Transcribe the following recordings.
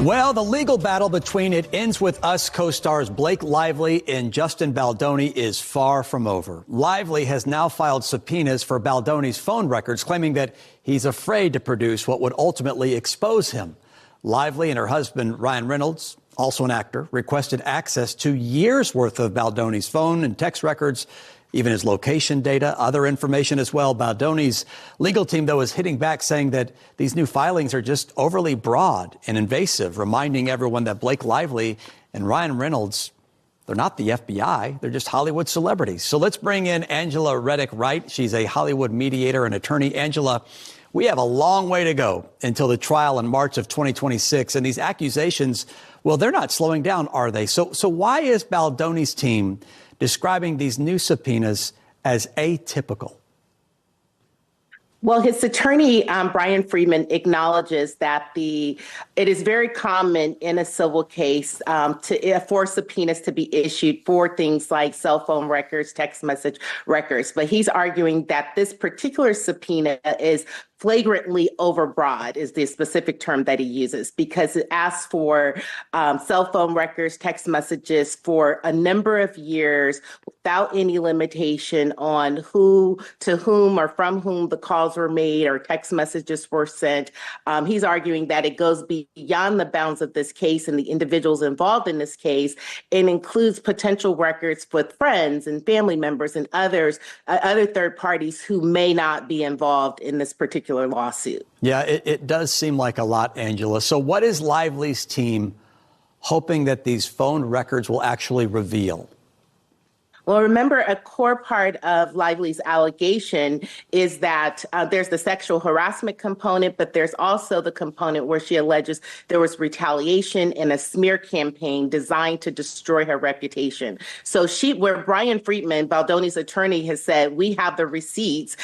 Well, the legal battle between It Ends With Us co-stars Blake Lively and Justin Baldoni is far from over. Lively has now filed subpoenas for Baldoni's phone records, claiming that he's afraid to produce what would ultimately expose him. Lively and her husband, Ryan Reynolds, also an actor, requested access to years' worth of Baldoni's phone and text records, even his location data, other information as well. Baldoni's legal team, though, is hitting back, saying that these new filings are just overly broad and invasive, reminding everyone that Blake Lively and Ryan Reynolds, they're not the FBI, they're just Hollywood celebrities. So let's bring in Angela Reddock-Wright. She's a Hollywood mediator and attorney. Angela, we have a long way to go until the trial in March of 2026. And these accusations, well, they're not slowing down, are they? So why is Baldoni's team describing these new subpoenas as atypical? Well, his attorney, Bryan Freedman, acknowledges that it is very common in a civil case for subpoenas to be issued for things like cell phone records, text message records. But he's arguing that this particular subpoena is flagrantly overbroad, is the specific term that he uses, because it asks for cell phone records, text messages for a number of years without any limitation on who, to whom, or from whom the calls were made or text messages were sent. He's arguing that it goes beyond the bounds of this case and the individuals involved in this case, and includes potential records with friends and family members and other third parties who may not be involved in this particular lawsuit. Yeah, it does seem like a lot, Angela. So what is Lively's team hoping that these phone records will actually reveal? Well, remember, a core part of Lively's allegation is that there's the sexual harassment component, but there's also the component where she alleges there was retaliation and a smear campaign designed to destroy her reputation. So where Bryan Freedman, Baldoni's attorney, has said, we have the receipts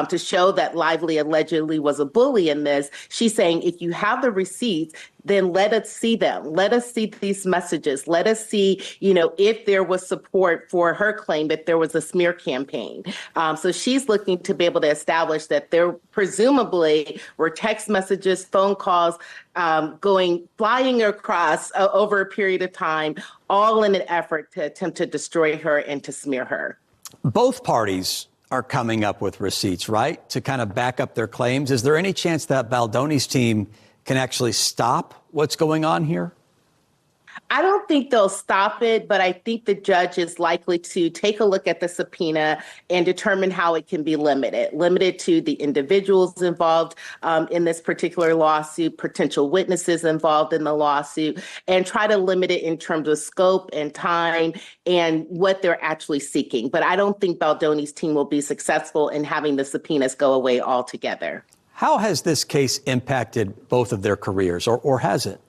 to show that Lively allegedly was a bully in this, she's saying, if you have the receipts, then let us see them. Let us see these messages. Let us see, if there was support for her claim that there was a smear campaign. So she's looking to be able to establish that there presumably were text messages, phone calls, flying across over a period of time, all in an effort to attempt to destroy her and to smear her. Both parties are coming up with receipts, right, to kind of back up their claims. Is there any chance that Baldoni's team can actually stop what's going on here? I don't think they'll stop it, but I think the judge is likely to take a look at the subpoena and determine how it can be limited to the individuals involved in this particular lawsuit, potential witnesses involved in the lawsuit, and try to limit it in terms of scope and time and what they're actually seeking. But I don't think Baldoni's team will be successful in having the subpoenas go away altogether. How has this case impacted both of their careers, or has it?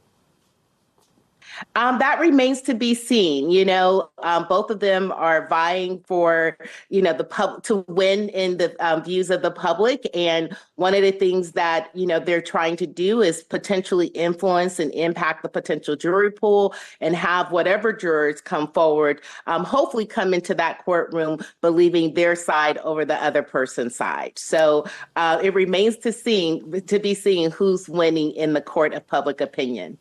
That remains to be seen. Both of them are vying for, to win in the views of the public. And one of the things that, they're trying to do is potentially influence and impact the potential jury pool and have whatever jurors come forward, hopefully come into that courtroom believing their side over the other person's side. So it remains to be seen who's winning in the court of public opinion.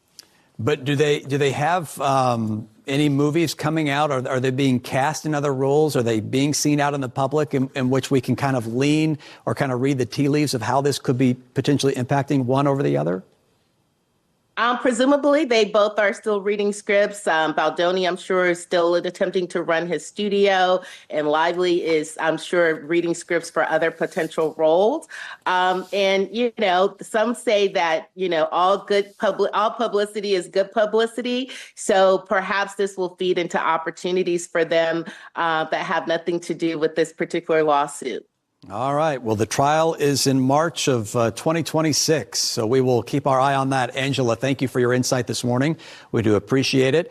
But do they have any movies coming out? Are they being cast in other roles? Are they being seen out in the public in which we can kind of lean or kind of read the tea leaves of how this could be potentially impacting one over the other? Presumably, they both are still reading scripts. Baldoni, I'm sure, is still attempting to run his studio, and Lively is, I'm sure, reading scripts for other potential roles. And some say that all publicity is good publicity. So perhaps this will feed into opportunities for them that have nothing to do with this particular lawsuit. All right. Well, the trial is in March of 2026, so we will keep our eye on that. Angela, thank you for your insight this morning. We do appreciate it.